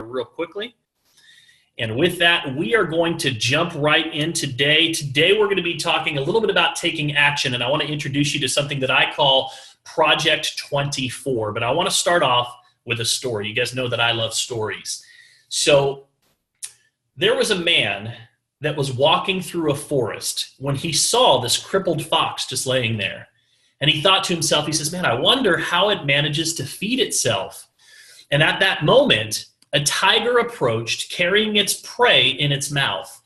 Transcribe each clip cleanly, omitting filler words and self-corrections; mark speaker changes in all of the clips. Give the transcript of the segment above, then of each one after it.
Speaker 1: real quickly. And with that, we are going to jump right in today. Today, we're going to be talking a little bit about taking action, and I want to introduce you to something that I call Project 24. But I want to start off with a story. You guys know that I love stories. So there was a man that was walking through a forest when he saw this crippled fox just laying there. And he thought to himself, he says, man, I wonder how it manages to feed itself. And at that moment, a tiger approached carrying its prey in its mouth.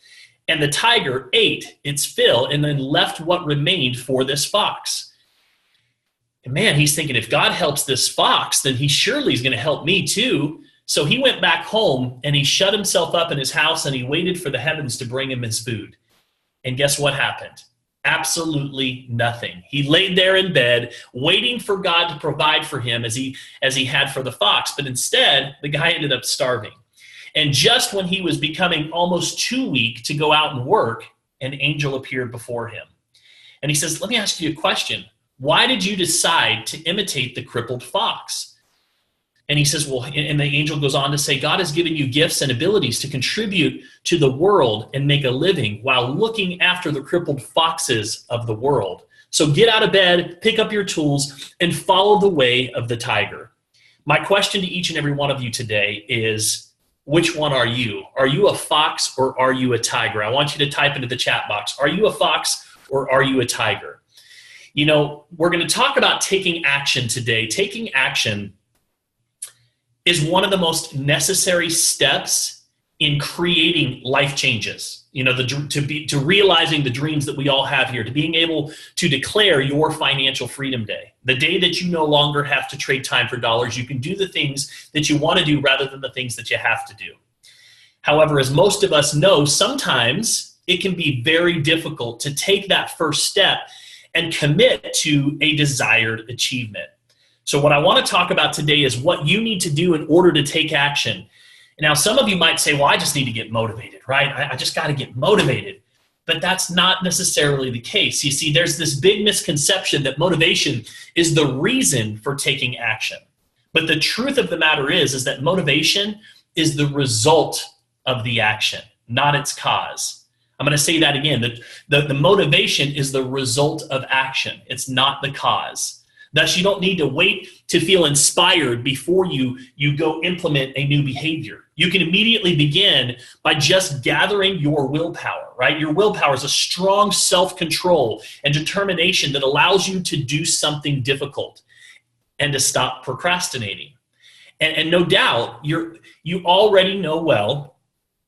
Speaker 1: And the tiger ate its fill and then left what remained for this fox. And man, he's thinking, if God helps this fox, then he surely is going to help me too. So he went back home and he shut himself up in his house and he waited for the heavens to bring him his food. And guess what happened? Absolutely nothing. He laid there in bed waiting for God to provide for him as he had for the fox. But instead, the guy ended up starving. And just when he was becoming almost too weak to go out and work, an angel appeared before him. And he says, let me ask you a question. Why did you decide to imitate the crippled fox? And he says, well, and the angel goes on to say, God has given you gifts and abilities to contribute to the world and make a living while looking after the crippled foxes of the world. So get out of bed, pick up your tools, and follow the way of the tiger. My question to each and every one of you today is, which one are you? Are you a fox or are you a tiger? I want you to type into the chat box, are you a fox or are you a tiger? You know, we're going to talk about taking action today. Taking action is one of the most necessary steps in creating life changes. You know, to realizing the dreams that we all have here, to being able to declare your financial freedom day, the day that you no longer have to trade time for dollars. You can do the things that you want to do rather than the things that you have to do. However, as most of us know, sometimes it can be very difficult to take that first step and commit to a desired achievement. So what I want to talk about today is what you need to do in order to take action. Now, some of you might say, well, I just need to get motivated, right? I just got to get motivated. But that's not necessarily the case. You see, there's this big misconception that motivation is the reason for taking action. But the truth of the matter is that motivation is the result of the action, not its cause. I'm going to say that again. The motivation is the result of action. It's not the cause. Thus, you don't need to wait to feel inspired before you go implement a new behavior. You can immediately begin by just gathering your willpower, right? Your willpower is a strong self-control and determination that allows you to do something difficult and to stop procrastinating. And no doubt, you already know well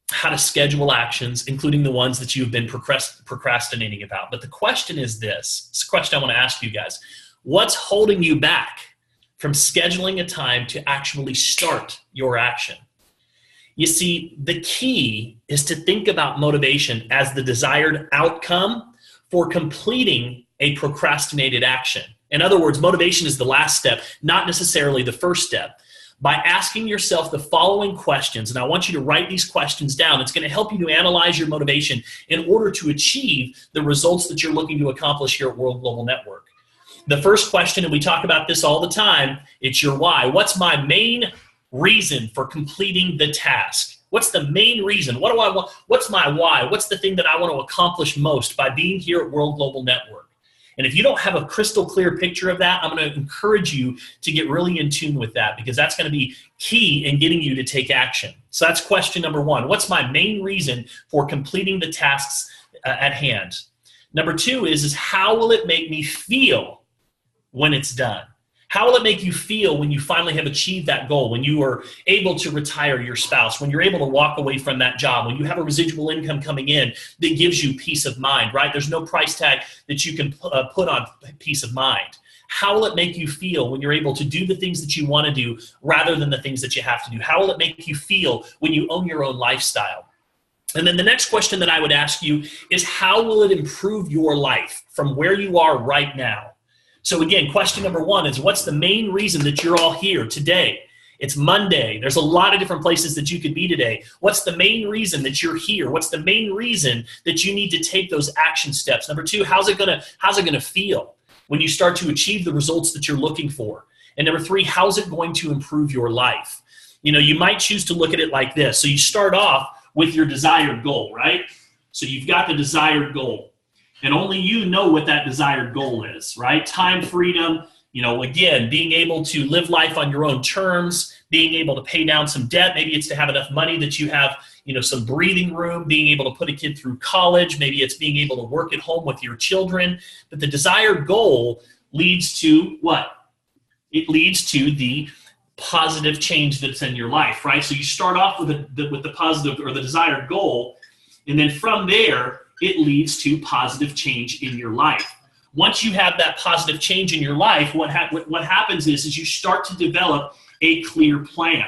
Speaker 1: how to schedule actions, including the ones that you've been procrastinating about. But the question is this. It's a question I want to ask you guys. What's holding you back from scheduling a time to actually start your action? You see, the key is to think about motivation as the desired outcome for completing a procrastinated action. In other words, motivation is the last step, not necessarily the first step. By asking yourself the following questions, and I want you to write these questions down, it's going to help you to analyze your motivation in order to achieve the results that you're looking to accomplish here at World Global Network. The first question, and we talk about this all the time, it's your why. What's my main reason for completing the task? What's the main reason? What do I want? What's my why? What's the thing that I want to accomplish most by being here at World Global Network? And if you don't have a crystal clear picture of that, I'm going to encourage you to get really in tune with that, because that's going to be key in getting you to take action. So that's question number one. What's my main reason for completing the tasks at hand? Number two is how will it make me feel when it's done? How will it make you feel when you finally have achieved that goal, when you are able to retire your spouse, when you're able to walk away from that job, when you have a residual income coming in that gives you peace of mind, right? There's no price tag that you can put on peace of mind. How will it make you feel when you're able to do the things that you want to do rather than the things that you have to do? How will it make you feel when you own your own lifestyle? And then the next question that I would ask you is, how will it improve your life from where you are right now? So again, question number one is, what's the main reason that you're all here today? It's Monday. There's a lot of different places that you could be today. What's the main reason that you're here? What's the main reason that you need to take those action steps? Number two, how's it gonna feel when you start to achieve the results that you're looking for? And number three, how's it going to improve your life? You might choose to look at it like this. So you start off with your desired goal, right? So you've got the desired goal, and only you know what that desired goal is, right? Time freedom, again, being able to live life on your own terms, being able to pay down some debt. Maybe it's to have enough money that you have, some breathing room, being able to put a kid through college. Maybe it's being able to work at home with your children. But the desired goal leads to what? It leads to the positive change that's in your life, right? So you start off with the positive or the desired goal, and then from there, it leads to positive change in your life. Once you have that positive change in your life, what happens is you start to develop a clear plan.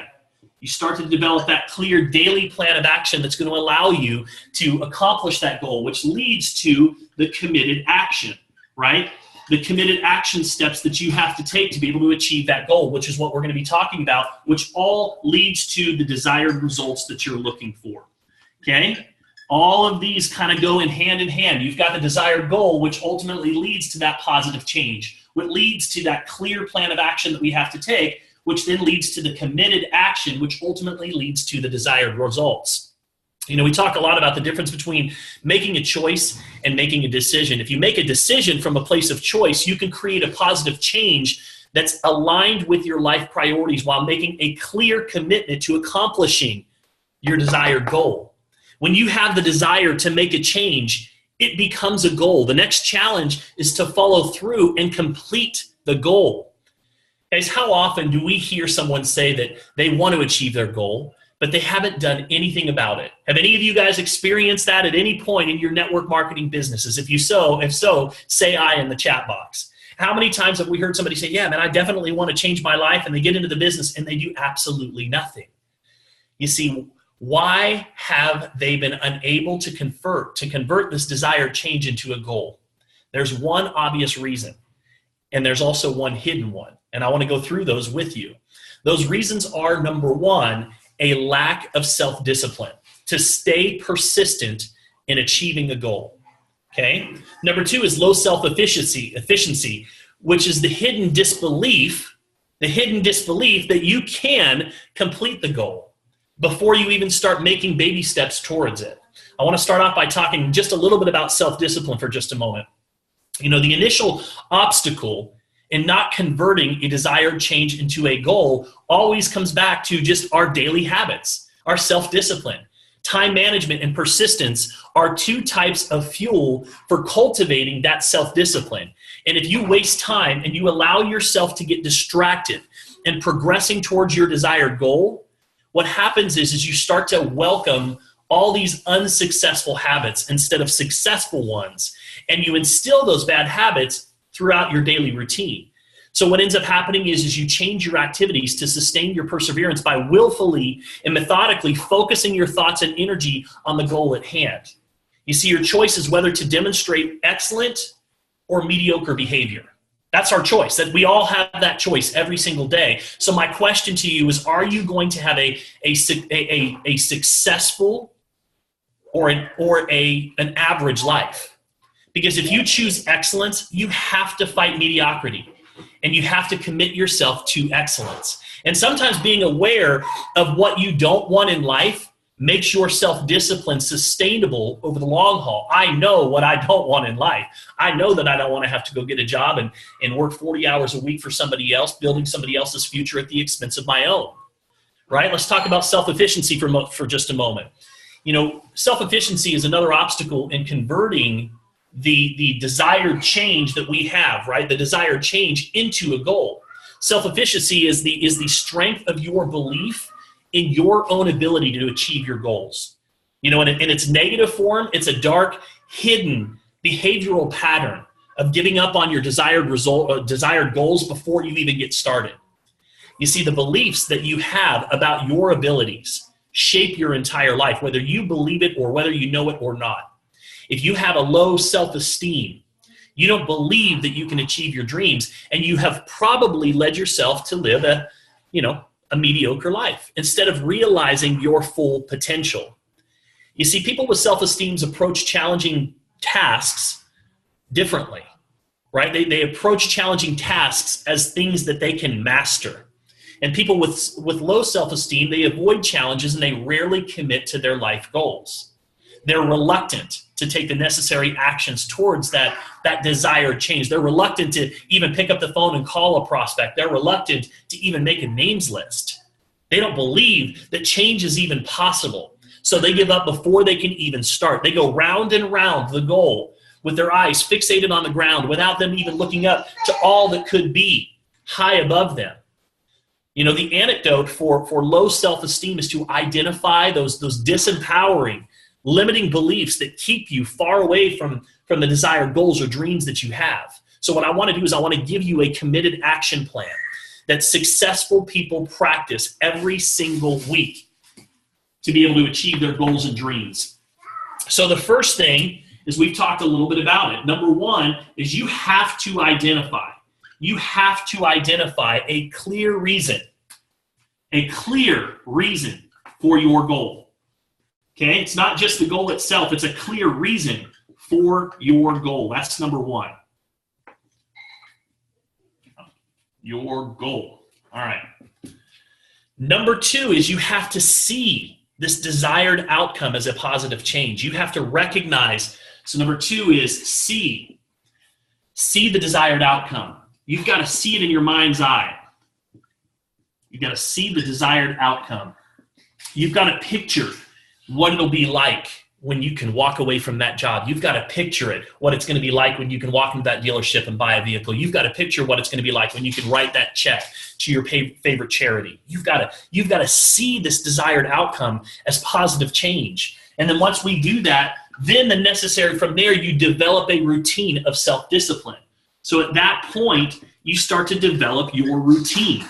Speaker 1: You start to develop that clear daily plan of action that's going to allow you to accomplish that goal, which leads to the committed action, right? The committed action steps that you have to take to be able to achieve that goal, which is what we're going to be talking about, which all leads to the desired results that you're looking for, okay? All of these kind of go in hand. You've got the desired goal, which ultimately leads to that positive change, which leads to that clear plan of action that we have to take, which then leads to the committed action, which ultimately leads to the desired results. We talk a lot about the difference between making a choice and making a decision. If you make a decision from a place of choice, you can create a positive change that's aligned with your life priorities while making a clear commitment to accomplishing your desired goal. When you have the desire to make a change, it becomes a goal. The next challenge is to follow through and complete the goal. Guys, how often do we hear someone say that they want to achieve their goal, but they haven't done anything about it? Have any of you guys experienced that at any point in your network marketing businesses? If so, say I in the chat box. How many times have we heard somebody say, yeah, man, I definitely want to change my life, and they get into the business and they do absolutely nothing? You see, why have they been unable to convert this desired change into a goal? There's one obvious reason, and there's also one hidden one. And I want to go through those with you. Those reasons are, number one, a lack of self-discipline to stay persistent in achieving a goal. Okay? Number two is low self-efficiency, which is the hidden disbelief that you can complete the goal before you even start making baby steps towards it. I want to start off by talking just a little bit about self-discipline for just a moment. The initial obstacle in not converting a desired change into a goal always comes back to just our daily habits, our self-discipline. Time management and persistence are two types of fuel for cultivating that self-discipline. And if you waste time and you allow yourself to get distracted and progressing towards your desired goal, what happens is you start to welcome all these unsuccessful habits instead of successful ones, and you instill those bad habits throughout your daily routine. So what ends up happening is you change your activities to sustain your perseverance by willfully and methodically focusing your thoughts and energy on the goal at hand. You see, your choice is whether to demonstrate excellent or mediocre behavior. That's our choice. That we all have that choice every single day. So my question to you is, are you going to have a successful or an average life? Because if you choose excellence, you have to fight mediocrity, and you have to commit yourself to excellence. And sometimes being aware of what you don't want in life makes your self-discipline sustainable over the long haul. I know what I don't want in life. I know that I don't want to have to go get a job and work 40 hours a week for somebody else, building somebody else's future at the expense of my own, right? Let's talk about self-efficiency for just a moment. Self-efficiency is another obstacle in converting the desired change that we have, right? The desired change into a goal. Self-efficiency is the strength of your belief in your own ability to achieve your goals. In its negative form, it's a dark, hidden behavioral pattern of giving up on your desired goals before you even get started. You see, the beliefs that you have about your abilities shape your entire life, whether you believe it or whether you know it or not. If you have a low self-esteem, you don't believe that you can achieve your dreams, and you have probably led yourself to live a mediocre life instead of realizing your full potential. You see, people with self-esteem approach challenging tasks differently, right? They approach challenging tasks as things that they can master. And people with low self-esteem, they avoid challenges and they rarely commit to their life goals. They're reluctant to take the necessary actions towards that desired change. They're reluctant to even pick up the phone and call a prospect. They're reluctant to even make a names list. They don't believe that change is even possible. So they give up before they can even start. They go round and round the goal with their eyes fixated on the ground without them even looking up to all that could be high above them. You know, the antidote for low self-esteem is to identify those disempowering, limiting beliefs that keep you far away from the desired goals or dreams that you have. So what I want to do is I want to give you a committed action plan that successful people practice every single week to be able to achieve their goals and dreams. So the first thing is, we've talked a little bit about it. Number one is you have to identify. You have to identify a clear reason for your goal. Okay, it's not just the goal itself, it's a clear reason for your goal. That's number one. Your goal. All right. Number two is you have to see this desired outcome as a positive change. You have to recognize. So number two is see the desired outcome. You've got to see it in your mind's eye. You've got to see the desired outcome. You've got to picture what it'll be like when you can walk away from that job. You've got to picture it, what it's going to be like when you can walk into that dealership and buy a vehicle. You've got to picture what it's going to be like when you can write that check to your favorite charity. You've got to see this desired outcome as positive change. And then once we do that, then from there, you develop a routine of self-discipline. So at that point, you start to develop your routine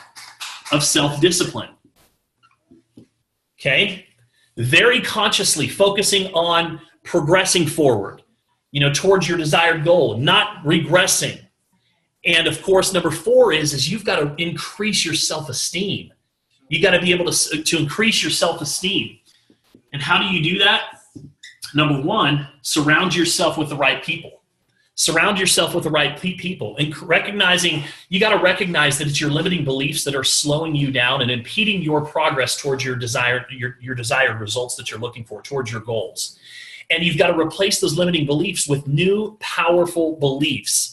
Speaker 1: of self-discipline. Okay? Very consciously focusing on progressing forward, towards your desired goal, not regressing. And of course, number four is you've got to increase your self-esteem. You got to be able to increase your self-esteem. And how do you do that? Number one, surround yourself with the right people. Surround yourself with the right people, and you got to recognize that it's your limiting beliefs that are slowing you down and impeding your progress towards your desired results that you're looking for, towards your goals. And you've got to replace those limiting beliefs with new, powerful beliefs.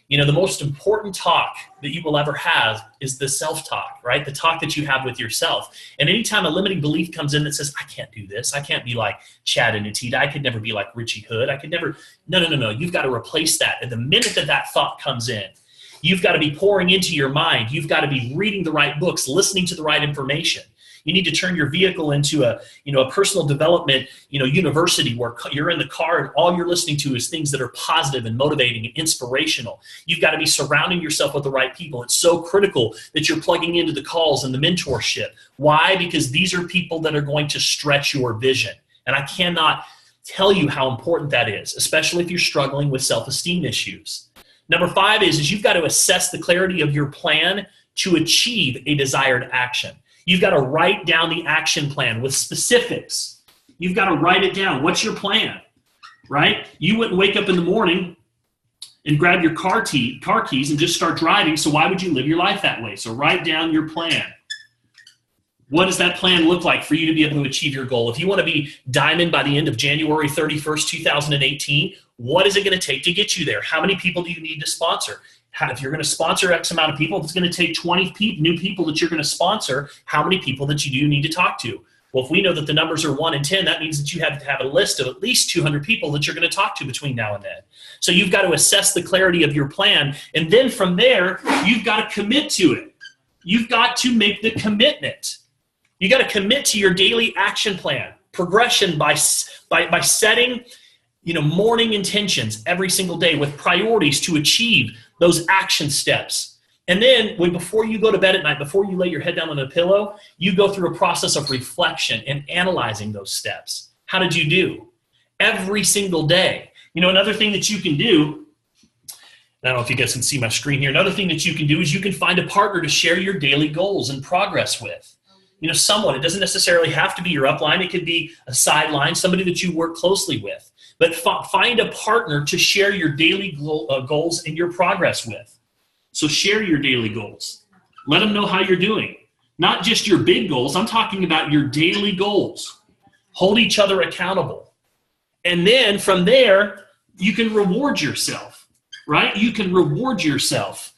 Speaker 1: The most important talk that you will ever have is the self-talk, right? The talk that you have with yourself. And anytime a limiting belief comes in that says, I can't do this, I can't be like Chad and Anita, I could never be like Richie Hood, I could never, no. You've got to replace that. And the minute that thought comes in, you've got to be pouring into your mind. You've got to be reading the right books, listening to the right information. You need to turn your vehicle into a personal development, university where you're in the car and all you're listening to is things that are positive and motivating and inspirational. You've got to be surrounding yourself with the right people. It's so critical that you're plugging into the calls and the mentorship. Why? Because these are people that are going to stretch your vision. And I cannot tell you how important that is, especially if you're struggling with self-esteem issues. Number five is you've got to assess the clarity of your plan to achieve a desired action. You've got to write down the action plan with specifics. You've got to write it down. What's your plan, right? You wouldn't wake up in the morning and grab your car keys and just start driving, so why would you live your life that way? So write down your plan. What does that plan look like for you to be able to achieve your goal? If you want to be diamond by the end of January 31st, 2018, what is it going to take to get you there? How many people do you need to sponsor? If you're going to sponsor X amount of people, if it's going to take 20 new people that you're going to sponsor, how many people that you do need to talk to? Well, if we know that the numbers are 1 in 10, that means that you have to have a list of at least 200 people that you're going to talk to between now and then. So you've got to assess the clarity of your plan. And then from there, you've got to commit to it. You've got to make the commitment. You got to commit to your daily action plan, progression by setting morning intentions every single day with priorities to achieve those action steps. And then before you go to bed at night, before you lay your head down on a pillow, you go through a process of reflection and analyzing those steps. How did you do? Every single day. Another thing that you can do, I don't know if you guys can see my screen here, another thing that you can do is you can find a partner to share your daily goals and progress with. Someone, it doesn't necessarily have to be your upline, it could be a sideline, somebody that you work closely with. But find a partner to share your daily goals and your progress with. So share your daily goals. Let them know how you're doing. Not just your big goals. I'm talking about your daily goals. Hold each other accountable. And then from there, you can reward yourself, right? You can reward yourself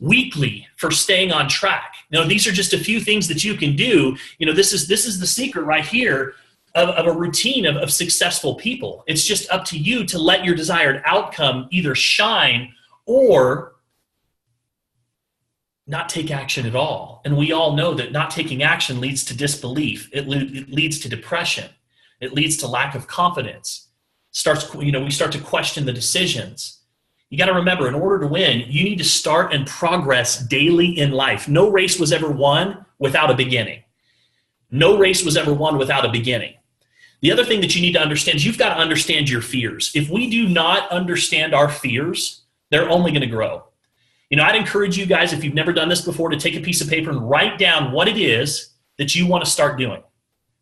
Speaker 1: weekly for staying on track. These are just a few things that you can do. This is the secret right here of a routine of successful people. It's just up to you to let your desired outcome either shine or not take action at all. And we all know that not taking action leads to disbelief. It leads to depression. It leads to lack of confidence. We start to question the decisions. You got to remember, in order to win, you need to start and progress daily in life. No race was ever won without a beginning. No race was ever won without a beginning. The other thing that you need to understand is you've got to understand your fears. If we do not understand our fears, they're only going to grow. I'd encourage you guys, if you've never done this before, to take a piece of paper and write down what it is that you want to start doing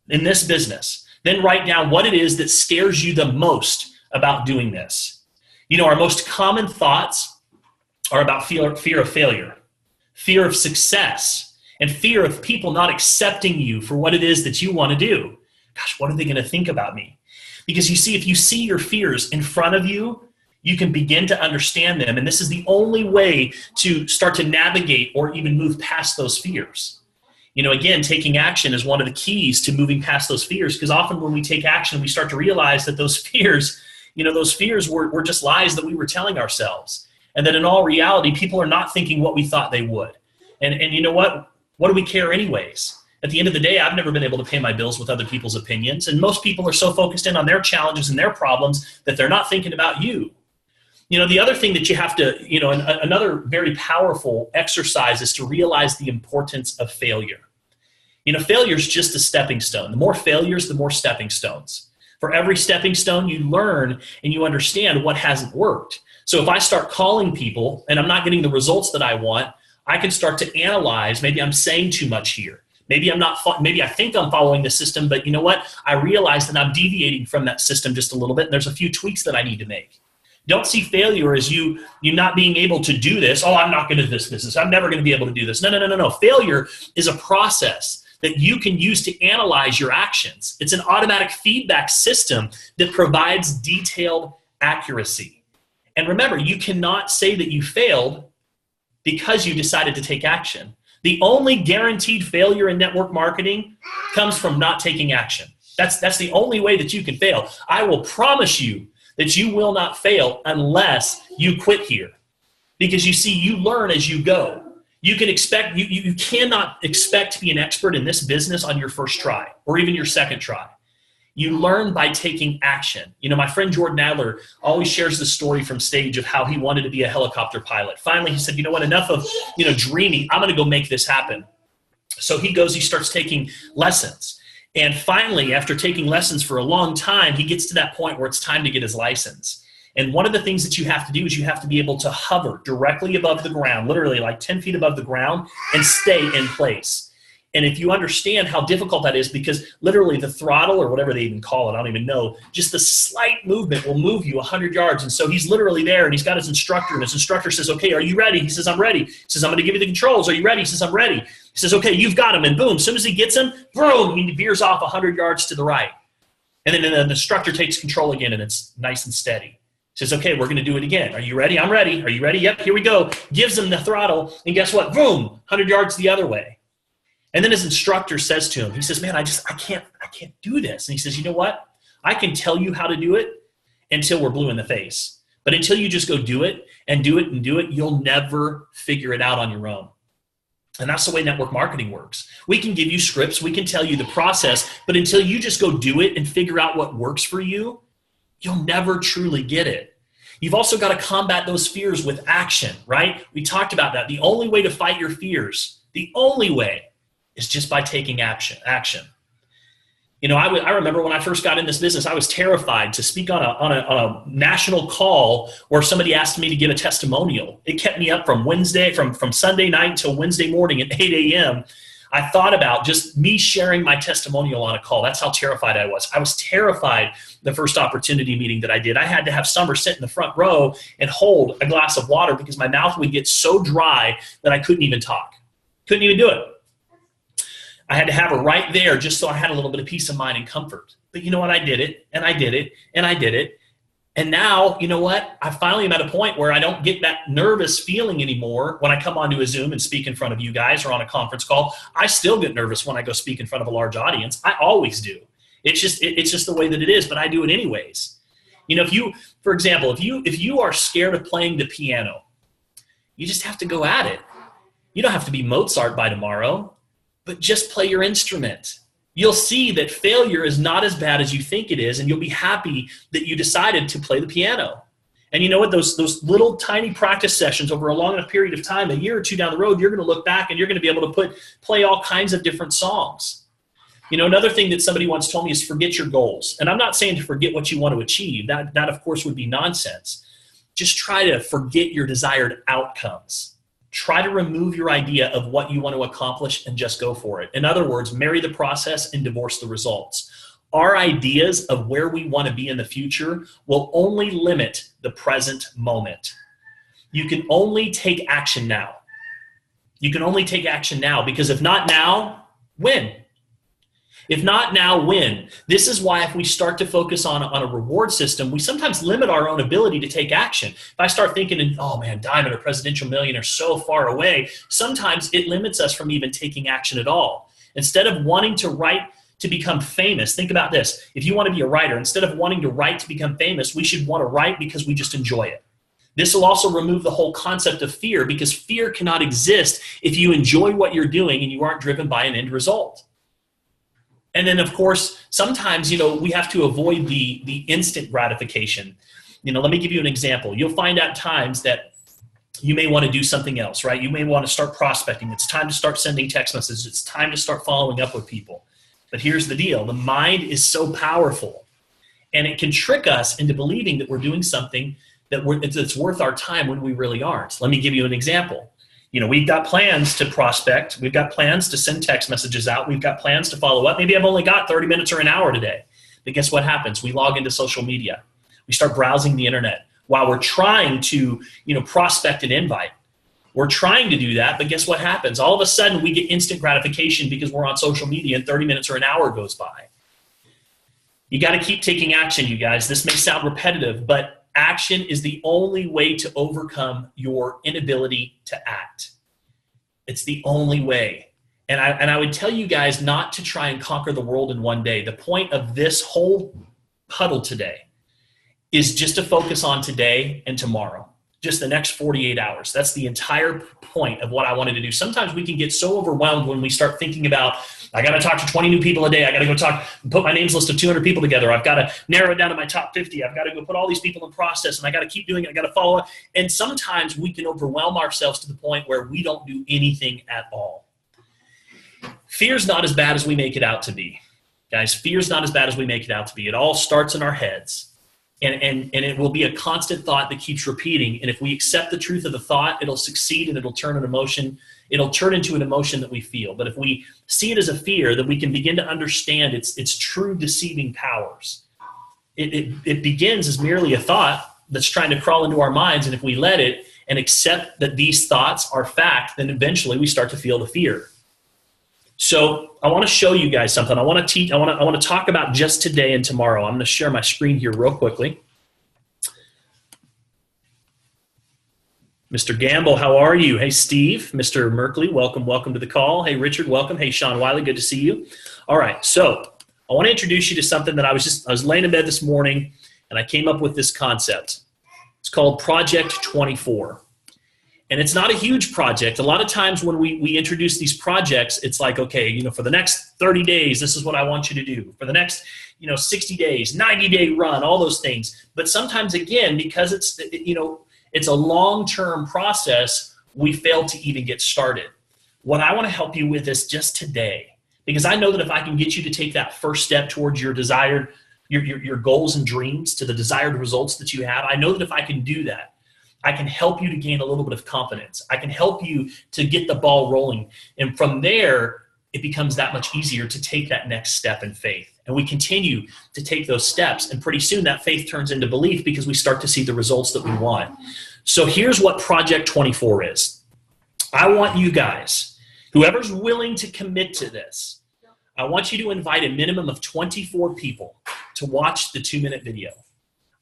Speaker 1: in this business. Then write down what it is that scares you the most about doing this. Our most common thoughts are about fear of failure, fear of success, and fear of people not accepting you for what it is that you want to do. Gosh, what are they going to think about me? Because you see, if you see your fears in front of you, you can begin to understand them. And this is the only way to start to navigate or even move past those fears. Again, taking action is one of the keys to moving past those fears, because often when we take action, we start to realize that those fears were just lies that we were telling ourselves. And that in all reality, people are not thinking what we thought they would. And you know what? What do we care anyways? At the end of the day, I've never been able to pay my bills with other people's opinions. And most people are so focused in on their challenges and their problems that they're not thinking about you. The other thing that you have to, another very powerful exercise is to realize the importance of failure. Failure is just a stepping stone. The more failures, the more stepping stones. For every stepping stone, you learn and you understand what hasn't worked. So if I start calling people and I'm not getting the results that I want, I can start to analyze, maybe I'm saying too much here. Maybe I think I'm following the system, but you know what? I realize that I'm deviating from that system just a little bit, and there's a few tweaks that I need to make. Don't see failure as you not being able to do this. Oh, I'm not going to do this business. I'm never going to be able to do this. No. Failure is a process that you can use to analyze your actions. It's an automatic feedback system that provides detailed accuracy. And remember, you cannot say that you failed because you decided to take action. The only guaranteed failure in network marketing comes from not taking action. That's the only way that you can fail. I will promise you that you will not fail unless you quit here. Because you see, you learn as you go. You cannot expect to be an expert in this business on your first try or even your second try. You learn by taking action. My friend Jordan Adler always shares the story from stage of how he wanted to be a helicopter pilot. Finally, he said, enough of, dreaming. I'm going to go make this happen. So he starts taking lessons. And finally, after taking lessons for a long time, he gets to that point where it's time to get his license. And one of the things that you have to do is you have to be able to hover directly above the ground, literally like 10 feet above the ground, and stay in place. And if you understand how difficult that is, because literally the throttle, or whatever they even call it, I don't even know, just the slight movement will move you 100 yards. And so he's literally there, and he's got his instructor, and his instructor says, okay, are you ready? He says, I'm ready. He says, I'm going to give you the controls. Are you ready? He says, I'm ready. He says, okay, you've got him. And boom, as soon as he gets him, boom, he veers off 100 yards to the right. And then the instructor takes control again, and it's nice and steady. He says, okay, we're going to do it again. Are you ready? I'm ready. Are you ready? Yep, here we go. Gives him the throttle, and guess what? Boom, 100 yards the other way. And then his instructor says to him, he says, man, I can't do this. And he says, you know what? I can tell you how to do it until we're blue in the face. But until you just go do it and do it and do it, you'll never figure it out on your own. And that's the way network marketing works. We can give you scripts. We can tell you the process. But until you just go do it and figure out what works for you, you'll never truly get it. You've also got to combat those fears with action, right? We talked about that. The only way to fight your fears, the only way, is just by taking action. I remember when I first got in this business, I was terrified to speak on a national call where somebody asked me to give a testimonial. It kept me up from Sunday night till Wednesday morning at 8 a.m. I thought about just me sharing my testimonial on a call. That's how terrified I was. I was terrified the first opportunity meeting that I did. I had to have Summer sit in the front row and hold a glass of water because my mouth would get so dry that I couldn't even talk. Couldn't even do it. I had to have her right there just so I had a little bit of peace of mind and comfort. But you know what? I did it, and I did it, and I did it. And now, you know what? I finally am at a point where I don't get that nervous feeling anymore when I come onto a Zoom and speak in front of you guys or on a conference call. I still get nervous when I go speak in front of a large audience. I always do. It's just the way that it is, but I do it anyways. You know, for example, if you are scared of playing the piano, you just have to go at it. You don't have to be Mozart by tomorrow, but just play your instrument. You'll see that failure is not as bad as you think it is, and you'll be happy that you decided to play the piano. And you know what? Those little tiny practice sessions over a long enough period of time, a year or two down the road, you're going to look back and you're going to be able to play all kinds of different songs. You know, another thing that somebody once told me is forget your goals. And I'm not saying to forget what you want to achieve. That of course, would be nonsense. Just try to forget your desired outcomes. Try to remove your idea of what you want to accomplish and just go for it. In other words, marry the process and divorce the results. Our ideas of where we want to be in the future will only limit the present moment. You can only take action now. You can only take action now, because if not now, when? If not now, when? This is why if we start to focus on a reward system, we sometimes limit our own ability to take action. If I start thinking, oh man, Diamond or Presidential Millionaire so far away, sometimes it limits us from even taking action at all. Instead of wanting to write to become famous, think about this. If you want to be a writer, instead of wanting to write to become famous, we should want to write because we just enjoy it. This will also remove the whole concept of fear, because fear cannot exist if you enjoy what you're doing and you aren't driven by an end result. And then, of course, sometimes, you know, we have to avoid the instant gratification. You know, let me give you an example. You'll find at times that you may want to do something else, right? You may want to start prospecting. It's time to start sending text messages. It's time to start following up with people. But here's the deal. The mind is so powerful, and it can trick us into believing that we're doing something that's worth our time when we really aren't. Let me give you an example. You know, we've got plans to prospect. We've got plans to send text messages out. We've got plans to follow up. Maybe I've only got 30 minutes or an hour today. But guess what happens? We log into social media. We start browsing the internet while we're trying to, you know, prospect an invite. We're trying to do that, but guess what happens? All of a sudden, we get instant gratification because we're on social media and 30 minutes or an hour goes by. You got to keep taking action, you guys. This may sound repetitive, but action is the only way to overcome your inability to act. It's the only way. And I would tell you guys not to try and conquer the world in one day. The point of this whole huddle today is just to focus on today and tomorrow, just the next 48 hours. That's the entire point of what I wanted to do. Sometimes we can get so overwhelmed when we start thinking about, I got to talk to 20 new people a day. I got to go put my names list of 200 people together. I've got to narrow it down to my top 50. I've got to go put all these people in process, and I got to keep doing it. I got to follow up. And sometimes we can overwhelm ourselves to the point where we don't do anything at all. Fear's not as bad as we make it out to be. Guys, fear's not as bad as we make it out to be. It all starts in our heads. And it will be a constant thought that keeps repeating. And if we accept the truth of the thought, it'll succeed and it'll turn an emotion. It'll turn into an emotion that we feel. But if we see it as a fear, then we can begin to understand its true deceiving powers. It begins as merely a thought that's trying to crawl into our minds. And if we let it and accept that these thoughts are fact, then eventually we start to feel the fear. So I want to show you guys something. I want to talk about just today and tomorrow. I'm going to share my screen here real quickly. Mr. Gamble, how are you? Hey, Steve. Mr. Merkley, welcome to the call. Hey, Richard, welcome. Hey, Sean Wiley, good to see you. All right, so I want to introduce you to something that I was laying in bed this morning, and I came up with this concept. It's called Project 24. And it's not a huge project. A lot of times when we introduce these projects, it's like, okay, you know, for the next 30 days, this is what I want you to do. For the next, 60 days, 90-day run, all those things. But sometimes, again, because it's a long-term process, we fail to even get started. What I want to help you with is just today, because I know that if I can get you to take that first step towards your desired, your goals and dreams, to the desired results that you have, I know that if I can do that, I can help you to gain a little bit of confidence. I can help you to get the ball rolling. And from there, it becomes that much easier to take that next step in faith. And we continue to take those steps. And pretty soon that faith turns into belief because we start to see the results that we want. So here's what Project 24 is. I want you guys, whoever's willing to commit to this, I want you to invite a minimum of 24 people to watch the 2-minute video.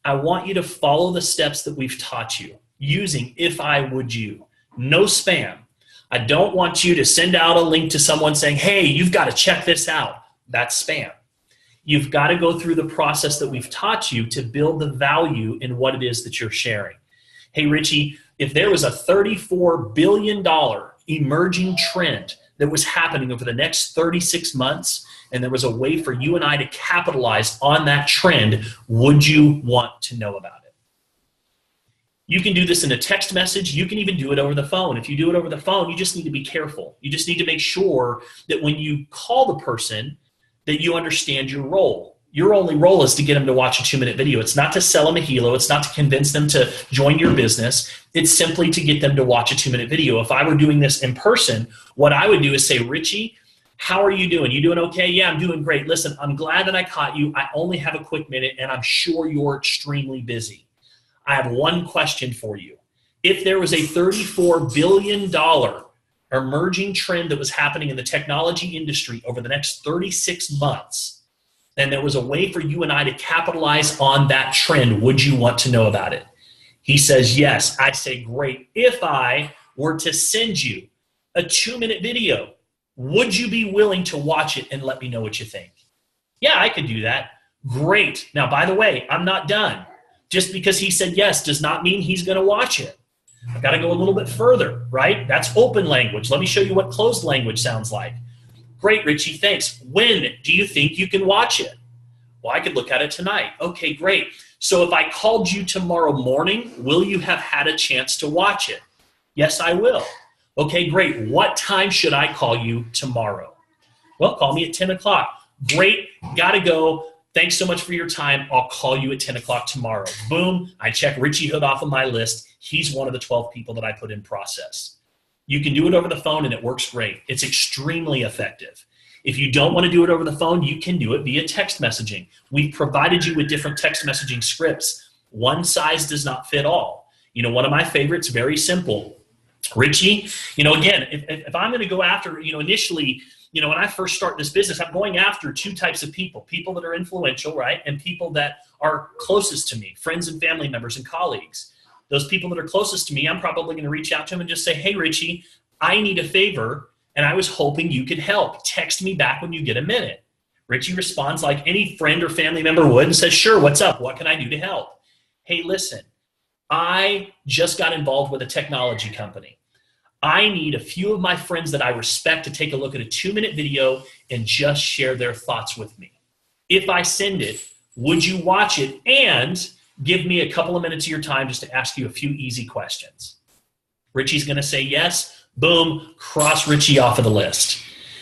Speaker 1: I want you to follow the steps that we've taught you using if I, would you. No spam. I don't want you to send out a link to someone saying, hey, you've got to check this out. That's spam. You've got to go through the process that we've taught you to build the value in what it is that you're sharing. Hey, Richie, if there was a $34 billion emerging trend that was happening over the next 36 months, and there was a way for you and I to capitalize on that trend, would you want to know about it? You can do this in a text message. You can even do it over the phone. If you do it over the phone, you just need to be careful. You just need to make sure that when you call the person, that you understand your role. Your only role is to get them to watch a 2-minute video. It's not to sell them a helo. It's not to convince them to join your business. It's simply to get them to watch a 2-minute video. If I were doing this in person, what I would do is say, Richie, how are you doing? You doing okay? Yeah, I'm doing great. Listen, I'm glad that I caught you. I only have a quick minute, and I'm sure you're extremely busy. I have one question for you. If there was a $34 billion emerging trend that was happening in the technology industry over the next 36 months, and there was a way for you and I to capitalize on that trend, would you want to know about it? He says, yes. I say, great. If I were to send you a 2-minute video, would you be willing to watch it and let me know what you think? Yeah, I could do that. Great. Now, by the way, I'm not done. Just because he said yes does not mean he's going to watch it. I've got to go a little bit further, right? That's open language. Let me show you what closed language sounds like. Great, Richie, thanks. When do you think you can watch it? Well, I could look at it tonight. Okay, great. So if I called you tomorrow morning, will you have had a chance to watch it? Yes, I will. Okay, great. What time should I call you tomorrow? Well, call me at 10 o'clock. Great, gotta go. Thanks so much for your time. I'll call you at 10 o'clock tomorrow. Boom, I check Richie Hood off of my list. He's one of the 12 people that I put in process. You can do it over the phone and it works great. It's extremely effective. If you don't want to do it over the phone, you can do it via text messaging. We've provided you with different text messaging scripts. One size does not fit all. You know, one of my favorites, very simple. Richie, you know, again, if I'm going to go after, you know, initially, you know, when I first start this business, I'm going after two types of people that are influential, right? And people that are closest to me, friends and family members and colleagues. Those people that are closest to me, I'm probably going to reach out to them and just say, hey, Richie, I need a favor, and I was hoping you could help. Text me back when you get a minute. Richie responds like any friend or family member would and says, sure, what's up? What can I do to help? Hey, listen, I just got involved with a technology company. I need a few of my friends that I respect to take a look at a 2-minute video and just share their thoughts with me. If I send it, would you watch it and give me a couple of minutes of your time just to ask you a few easy questions? Richie's going to say yes. Boom, cross Richie off of the list.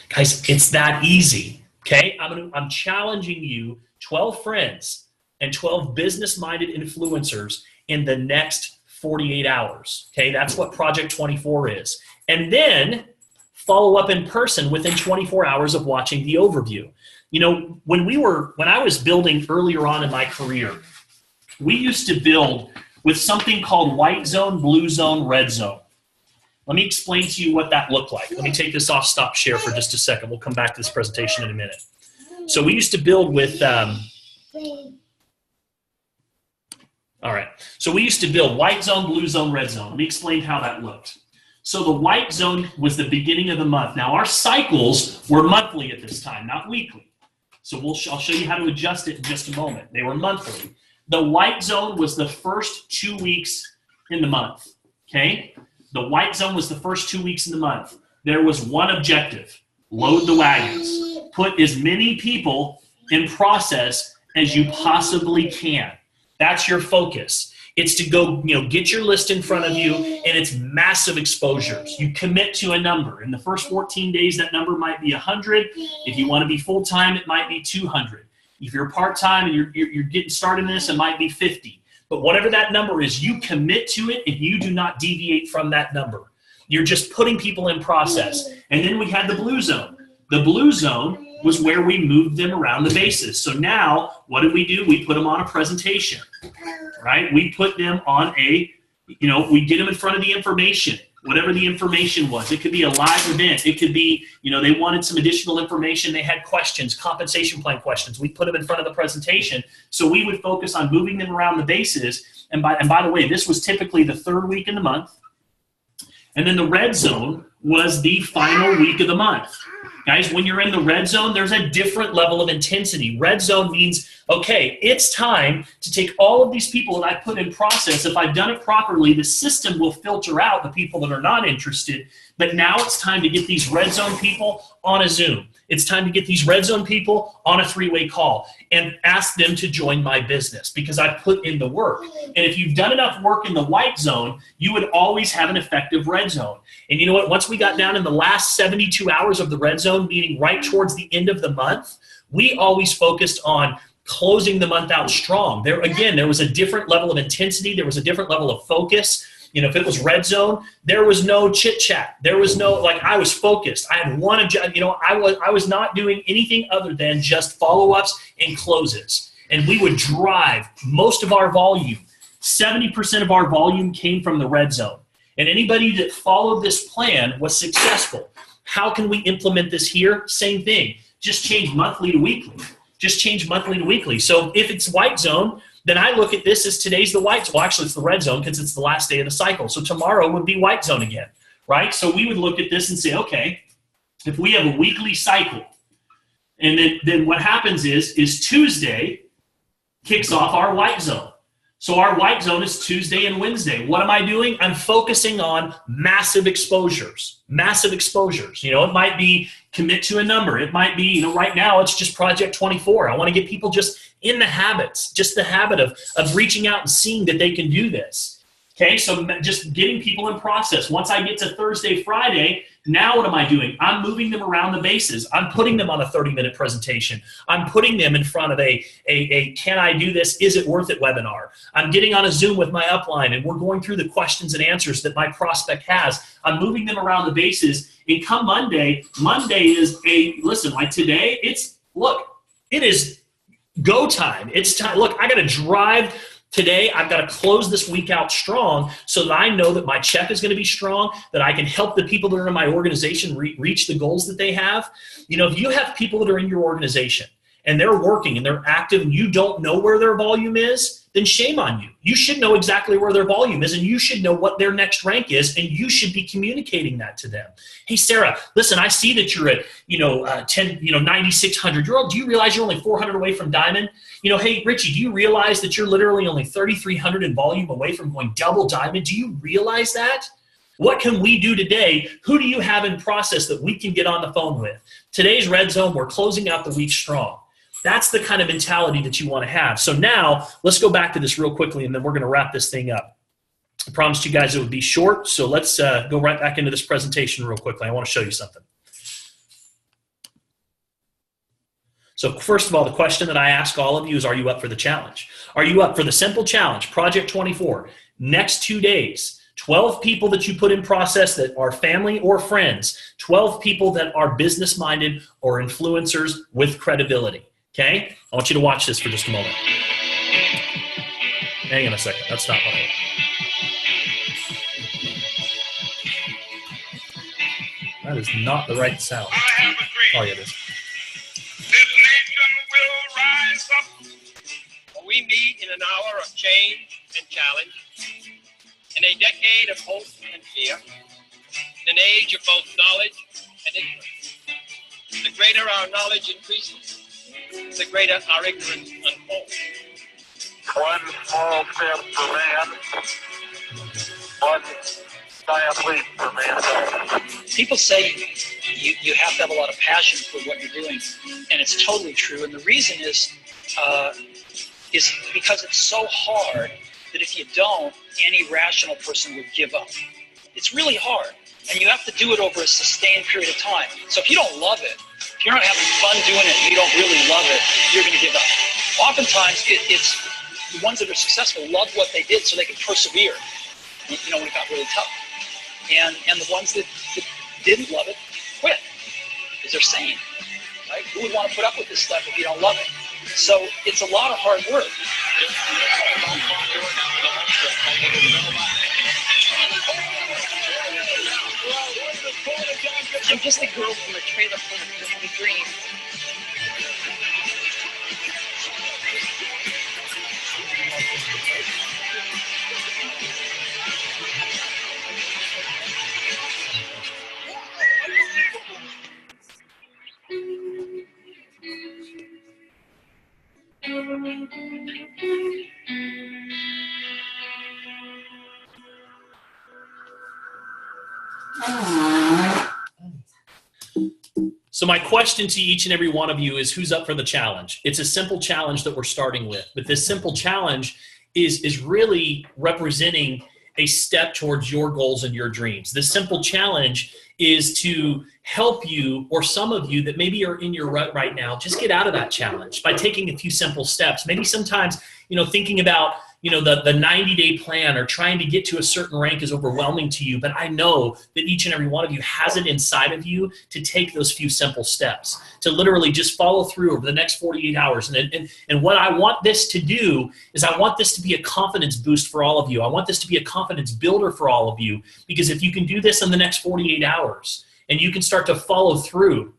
Speaker 1: Guys, it's that easy, okay? I'm challenging you, 12 friends and 12 business-minded influencers in the next 48 hours, okay? That's what Project 24 is. And then follow up in person within 24 hours of watching the overview. You know, when I was building earlier on in my career, we used to build with something called white zone, blue zone, red zone. Let me explain to you what that looked like. Let me take this off stop share for just a second. We'll come back to this presentation in a minute. So we used to build with, all right. So we used to build white zone, blue zone, red zone. Let me explain how that looked. So the white zone was the beginning of the month. Now our cycles were monthly at this time, not weekly. So I'll show you how to adjust it in just a moment. They were monthly. The white zone was the first 2 weeks in the month, okay? The white zone was the first 2 weeks in the month. There was one objective: load the wagons. Put as many people in process as you possibly can. That's your focus. It's to go, you know, get your list in front of you, and it's massive exposures. You commit to a number. In the first 14 days, that number might be 100. If you want to be full-time, it might be 200. If you're part-time and you're getting started in this, it might be 50. But whatever that number is, you commit to it and you do not deviate from that number. You're just putting people in process. And then we had the blue zone. The blue zone was where we moved them around the bases. So now, what did we do? We put them on a presentation, right? We put them on we get them in front of the information. whatever the information was. It could be a live event. It could be, they wanted some additional information. They had questions, compensation plan questions. We put them in front of the presentation. So we would focus on moving them around the bases. And by the way, this was typically the third week in the month. And then the red zone was the final week of the month. Guys, when you're in the red zone, there's a different level of intensity. Red zone means, okay, it's time to take all of these people that I put in process. If I've done it properly, the system will filter out the people that are not interested. But now it's time to get these red zone people on a Zoom. It's time to get these red zone people on a 3-way call and ask them to join my business because I put in the work. And if you've done enough work in the white zone, you would always have an effective red zone. And you know what? Once we got down in the last 72 hours of the red zone, meaning right towards the end of the month, we always focused on closing the month out strong. There was a different level of intensity. There was a different level of focus. If it was red zone, there was no chit chat. There was no, I was focused. I had one objective. I was not doing anything other than just follow-ups and closes. And we would drive most of our volume. 70% of our volume came from the red zone. And anybody that followed this plan was successful. How can we implement this here? Same thing. Just change monthly to weekly. Just change monthly to weekly. So if it's white zone, then I look at this as today's the white zone. Well, actually, it's the red zone because it's the last day of the cycle. So tomorrow would be white zone again, right? So we would look at this and say, okay, if we have a weekly cycle, and then what happens is Tuesday kicks off our white zone. So our white zone is Tuesday and Wednesday. What am I doing? I'm focusing on massive exposures. Massive exposures. It might be commit to a number. It might be, right now it's just Project 24. I want to get people just in the habits, just the habit of reaching out and seeing that they can do this. Okay, so just getting people in process. Once I get to Thursday, Friday, now what am I doing? I'm moving them around the bases. I'm putting them on a 30-minute presentation. I'm putting them in front of a can I do this? Is it worth it webinar. I'm getting on a Zoom with my upline, and we're going through the questions and answers that my prospect has. I'm moving them around the bases. And come Monday is like today, it is go time. It's time. Look, I got to drive today. I've got to close this week out strong so that I know that my check is going to be strong, that I can help the people that are in my organization reach the goals that they have. If you have people that are in your organization and they're working and they're active and you don't know where their volume is, then shame on you. You should know exactly where their volume is, and you should know what their next rank is, and you should be communicating that to them. Hey, Sarah, listen, I see that you're at 9,600. Do you realize you're only 400 away from diamond? Hey, Richie, do you realize that you're literally only 3,300 in volume away from going double diamond? Do you realize that? What can we do today? Who do you have in process that we can get on the phone with? Today's red zone, we're closing out the week strong. That's the kind of mentality that you want to have. So now let's go back to this real quickly, and then we're going to wrap this thing up. I promised you guys it would be short, so let's go right back into this presentation real quickly. I want to show you something. So first of all, the question that I ask all of you is, are you up for the challenge? Are you up for the simple challenge, Project 24? Next 2 days, 12 people that you put in process that are family or friends, 12 people that are business-minded or influencers with credibility. Okay? I want you to watch this for just a moment. Hang on a second. That's not what I want. That is not the right sound. Oh, yeah, it is.
Speaker 2: This nation will rise up. We meet in an hour of change and challenge, in a decade of hope and fear, in an age of both knowledge and ignorance. The greater our knowledge increases, the greater our ignorance unfolds.
Speaker 3: One small step for man, one giant leap for mankind.
Speaker 4: People say you have to have a lot of passion for what you're doing, and it's totally true. And the reason is because it's so hard that if you don't, any rational person would give up. It's really hard, and you have to do it over a sustained period of time. So if you don't love it, if you're not having fun doing it, and you don't really love it, you're going to give up. Oftentimes, it's the ones that are successful love what they did so they can persevere, when it got really tough. And the ones that didn't love it, quit, because they're sane, right? Who would want to put up with this stuff if you don't love it? So it's a lot of hard work. I'm just a girl from a trailer full of dreams.
Speaker 1: So my question to each and every one of you is, who's up for the challenge? It's a simple challenge that we're starting with, but this simple challenge is really representing a step towards your goals and your dreams. This simple challenge is to help you, or some of you that maybe are in your rut right now, just get out of that challenge by taking a few simple steps. Maybe sometimes, thinking about, the 90-day plan or trying to get to a certain rank is overwhelming to you, but I know that each and every one of you has it inside of you to take those few simple steps, to literally just follow through over the next 48 hours. And what I want this to do is I want this to be a confidence boost for all of you. I want this to be a confidence builder for all of you, because if you can do this in the next 48 hours and you can start to follow through,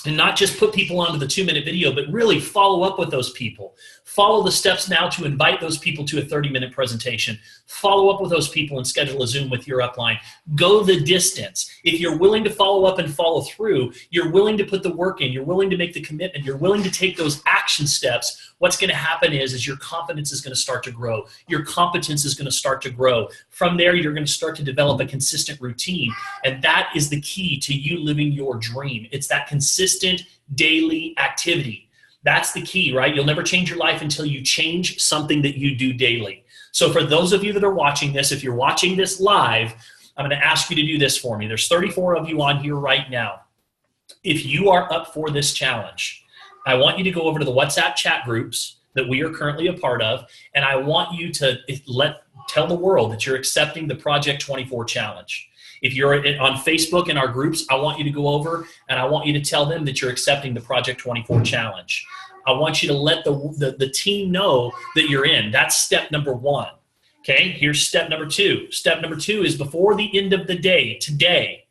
Speaker 1: and not just put people onto the 2-minute video, but really follow up with those people. Follow the steps now to invite those people to a 30-minute presentation. Follow up with those people and schedule a Zoom with your upline. Go the distance. If you're willing to follow up and follow through, you're willing to put the work in, you're willing to make the commitment, you're willing to take those action steps, what's going to happen is your confidence is going to start to grow. Your competence is going to start to grow. From there, you're going to start to develop a consistent routine. And that is the key to you living your dream. It's that consistent daily activity. That's the key, right? You'll never change your life until you change something that you do daily. So for those of you that are watching this, if you're watching this live, I'm going to ask you to do this for me. There's 34 of you on here right now. If you are up for this challenge, I want you to go over to the WhatsApp chat groups that we are currently a part of, and I want you to tell the world that you're accepting the Project 24 challenge. If you're on Facebook in our groups, I want you to go over and I want you to tell them that you're accepting the Project 24 challenge. I want you to let the team know that you're in. That's step number 1. Okay, here's step number 2. Step number 2 is before the end of the day, today,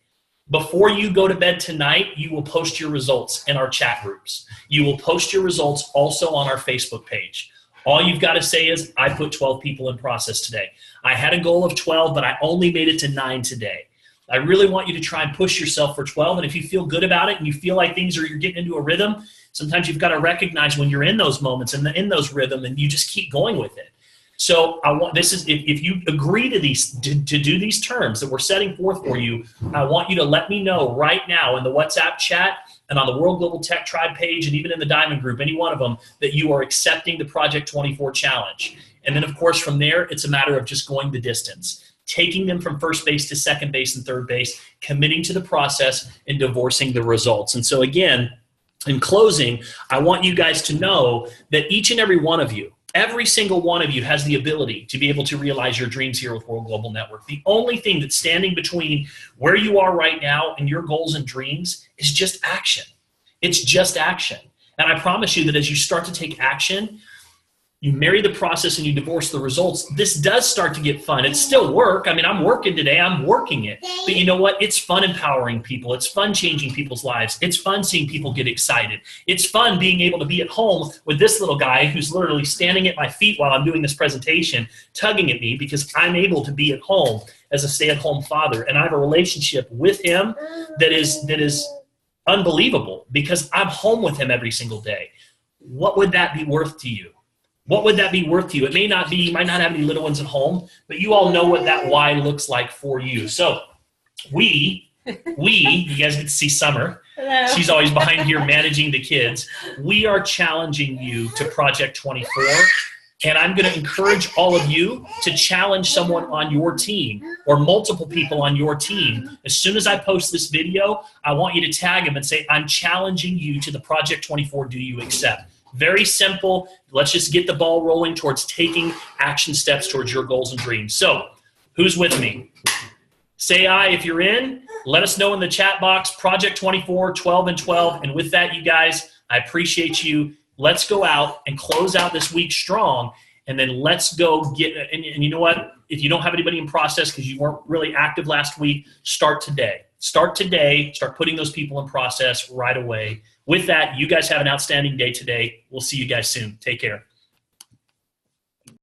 Speaker 1: before you go to bed tonight, you will post your results in our chat groups. You will post your results also on our Facebook page. All you've got to say is, I put 12 people in process today. I had a goal of 12, but I only made it to 9 today. I really want you to try and push yourself for 12. And if you feel good about it and you feel like you're getting into a rhythm, sometimes you've got to recognize when you're in those moments and in those rhythm, and you just keep going with it. So if you agree to do these terms that we're setting forth for you, I want you to let me know right now in the WhatsApp chat and on the World Global Tech Tribe page and even in the Diamond Group, any one of them, that you are accepting the Project 24 challenge. And then, of course, from there, it's a matter of just going the distance, taking them from first base to second base and third base, committing to the process, and divorcing the results. And so, again, in closing, I want you guys to know that each and every one of you, every single one of you has the ability to be able to realize your dreams here with World Global Network. The only thing that's standing between where you are right now and your goals and dreams is just action. It's just action. And I promise you that as you start to take action, you marry the process and you divorce the results, this does start to get fun. It's still work. I mean, I'm working today. I'm working it. But you know what? It's fun empowering people. It's fun changing people's lives. It's fun seeing people get excited. It's fun being able to be at home with this little guy who's literally standing at my feet while I'm doing this presentation, tugging at me because I'm able to be at home as a stay-at-home father. And I have a relationship with him that is unbelievable because I'm home with him every single day. What would that be worth to you? What would that be worth to you? It may not be, you might not have any little ones at home, but you all know what that why looks like for you. So you guys get to see Summer.
Speaker 5: Hello.
Speaker 1: She's always behind here managing the kids. We are challenging you to Project 24. And I'm going to encourage all of you to challenge someone on your team or multiple people on your team. As soon as I post this video, I want you to tag them and say, I'm challenging you to the Project 24. Do you accept? Very simple. Let's just get the ball rolling towards taking action steps towards your goals and dreams. So who's with me? Say aye if you're in. Let us know in the chat box, Project 24, 12 and 12. And with that, you guys, I appreciate you. Let's go out and close out this week strong. And then let's go get, and you know what? If you don't have anybody in process because you weren't really active last week, start today. Start today. Start putting those people in process right away. With that, you guys have an outstanding day today. We'll see you guys soon. Take care.